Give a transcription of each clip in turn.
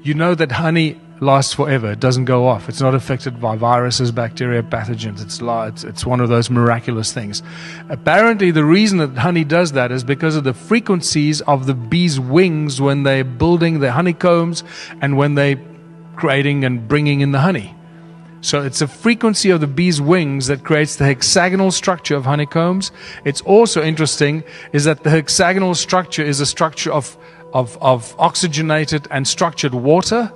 You know that honey lasts forever. It doesn't go off. It's not affected by viruses, bacteria, pathogens. It's one of those miraculous things. Apparently, the reason that honey does that is because of the frequencies of the bees' wings when they're building their honeycombs and when they're creating and bringing in the honey. So it's a frequency of the bee's wings that creates the hexagonal structure of honeycombs. It's also interesting is that the hexagonal structure is a structure of oxygenated and structured water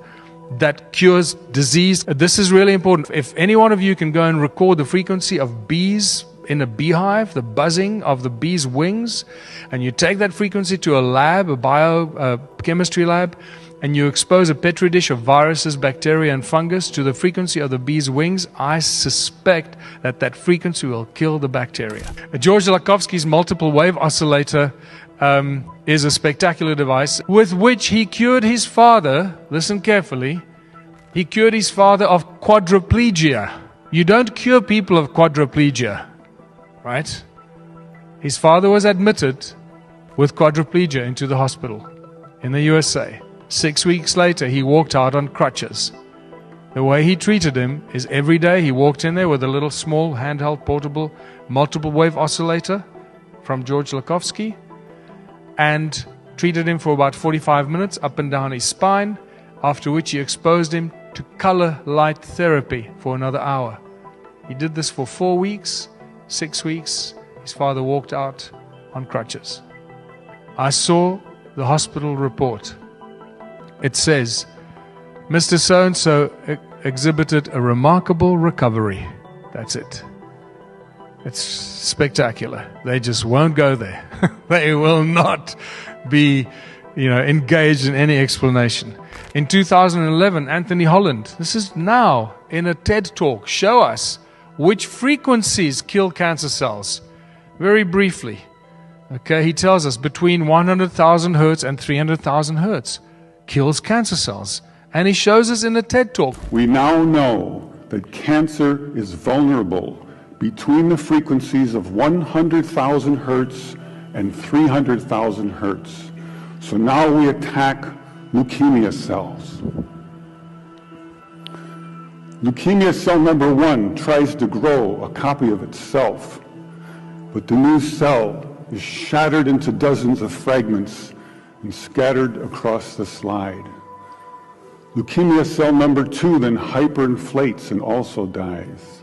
that cures disease. This is really important. If any one of you can go and record the frequency of bees in a beehive, the buzzing of the bee's wings, and you take that frequency to a lab, a biochemistry lab, and you expose a petri dish of viruses, bacteria, and fungus to the frequency of the bee's wings, I suspect that that frequency will kill the bacteria. George Lakhovsky's multiple wave oscillator is a spectacular device with which he cured his father. Listen carefully. He cured his father of quadriplegia. You don't cure people of quadriplegia, right? His father was admitted with quadriplegia into the hospital in the USA. 6 weeks later, he walked out on crutches. The way he treated him is every day he walked in there with a little small handheld portable multiple wave oscillator from George Lakhovsky and treated him for about 45 minutes up and down his spine, after which he exposed him to color light therapy for another hour. He did this for 4 weeks, 6 weeks. His father walked out on crutches. I saw the hospital report. It says, Mr. So-and-so exhibited a remarkable recovery. That's it. It's spectacular. They just won't go there. They will not be, engaged in any explanation. In 2011, Anthony Holland, this is now in a TED Talk, show us which frequencies kill cancer cells. Very briefly. Okay, he tells us between 100,000 hertz and 300,000 hertz kills cancer cells. And he shows us in a TED Talk. We now know that cancer is vulnerable between the frequencies of 100,000 hertz and 300,000 hertz. So now we attack leukemia cells. Leukemia cell number 1 tries to grow a copy of itself, but the new cell is shattered into dozens of fragments and scattered across the slide. Leukemia cell number 2 then hyperinflates and also dies.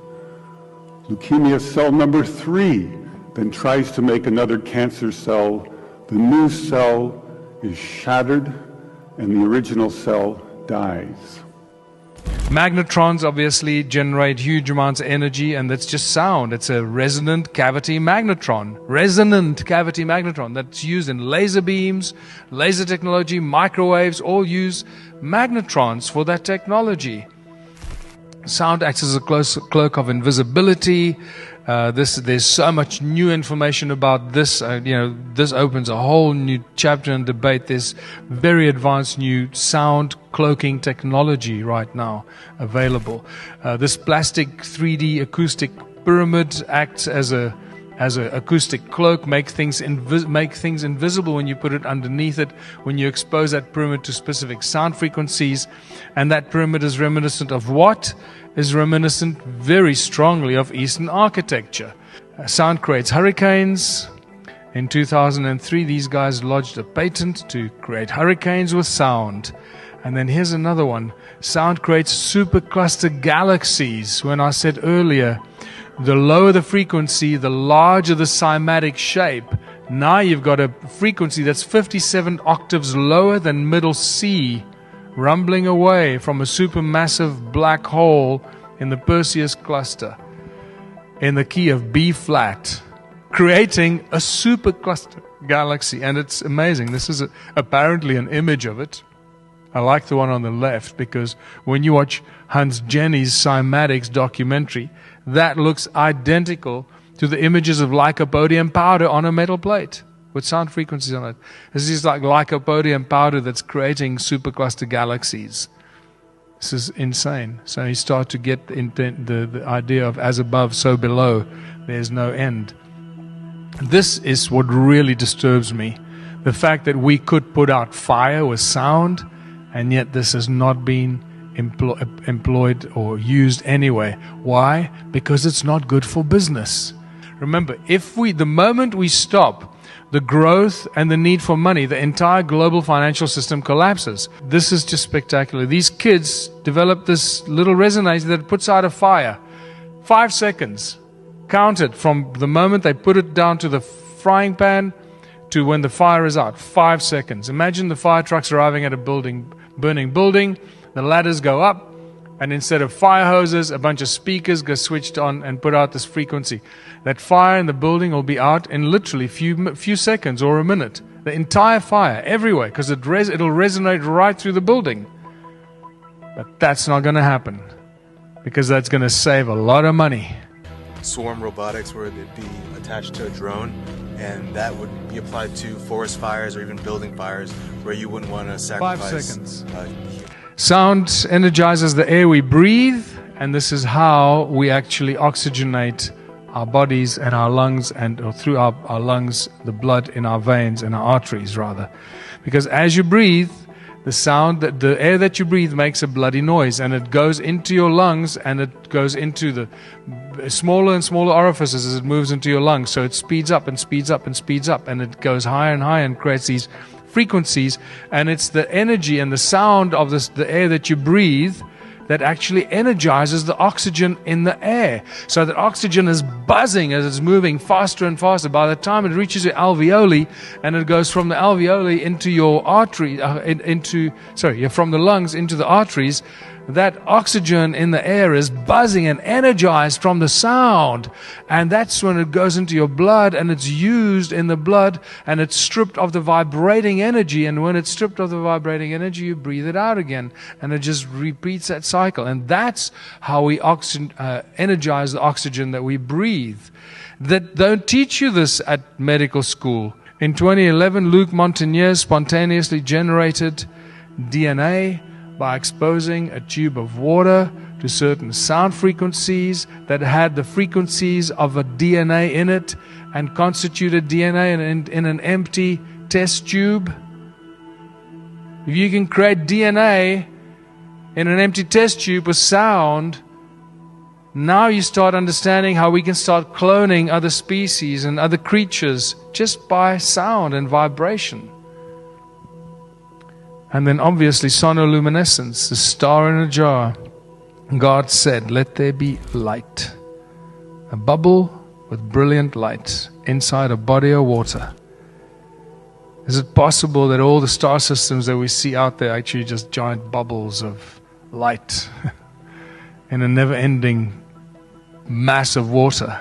Leukemia cell number 3 then tries to make another cancer cell. The new cell is shattered and the original cell dies. Magnetrons obviously generate huge amounts of energy, and that's just sound. It's a resonant cavity magnetron. Resonant cavity magnetron that's used in laser beams, laser technology, microwaves, all use magnetrons for that technology. Sound acts as a cloak of invisibility. There's so much new information about this. This opens a whole new chapter and debate. There's very advanced new sound cloaking technology right now available. This plastic 3D acoustic pyramid acts as a acoustic cloak, make things invisible when you put it underneath it, when you expose that pyramid to specific sound frequencies. And that pyramid is reminiscent of what? Is reminiscent very strongly of Eastern architecture. Sound creates hurricanes. In 2003, these guys lodged a patent to create hurricanes with sound. And then here's another one. Sound creates supercluster galaxies. When I said earlier, the lower the frequency, the larger the cymatic shape. Now you've got a frequency that's 57 octaves lower than middle C, rumbling away from a supermassive black hole in the Perseus cluster in the key of B flat, creating a supercluster galaxy. And it's amazing. This is apparently an image of it. I like the one on the left because when you watch Hans Jenny's Cymatics documentary, that looks identical to the images of lycopodium powder on a metal plate with sound frequencies on it. This is like lycopodium powder that's creating supercluster galaxies. This is insane. So you start to get the idea of as above, so below. There's no end. This is what really disturbs me. The fact that we could put out fire with sound And yet this has not been employed or used anyway. Why? Because it's not good for business. Remember, the moment we stop the growth and the need for money, the entire global financial system collapses. This is just spectacular. These kids develop this little resonator that puts out a fire. 5 seconds. Count it from the moment they put it down to the frying pan to when the fire is out. 5 seconds. Imagine the fire trucks arriving at a burning building. The ladders go up, and instead of fire hoses, a bunch of speakers get switched on and put out this frequency. That fire in the building will be out in literally few seconds or a minute. The entire fire, everywhere, because it'll resonate right through the building. But that's not going to happen, because that's going to save a lot of money. Swarm robotics, where it'd be attached to a drone, and that would be applied to forest fires or even building fires, where you wouldn't want to sacrifice 5 seconds. Sound energizes the air we breathe, and this is how we actually oxygenate our bodies and our lungs, or through our lungs, the blood in our veins and our arteries, rather. Because as you breathe, the air that you breathe makes a bloody noise, and it goes into your lungs, and it goes into the smaller and smaller orifices as it moves into your lungs. So it speeds up and speeds up and speeds up, and it goes higher and higher and creates these frequencies. And it's the energy and the sound of the air that you breathe that actually energizes the oxygen in the air. So that oxygen is buzzing as it's moving faster and faster. By the time it reaches your alveoli, and it goes from the alveoli into your artery, from the lungs into the arteries, that oxygen in the air is buzzing and energized from the sound. And that's when it goes into your blood, and it's used in the blood, and it's stripped of the vibrating energy. And when it's stripped of the vibrating energy, you breathe it out again, and it just repeats that cycle. And that's how we energize the oxygen that we breathe. That don't teach you this at medical school. In 2011, Luc Montagnier spontaneously generated DNA by exposing a tube of water to certain sound frequencies that had the frequencies of a DNA in it, and constituted DNA in an empty test tube. If you can create DNA in an empty test tube with sound, now you start understanding how we can start cloning other species and other creatures just by sound and vibration. And then obviously sonoluminescence, the star in a jar. God said, "Let there be light." A bubble with brilliant light inside a body of water. Is it possible that all the star systems that we see out there are actually just giant bubbles of light in a never-ending mass of water?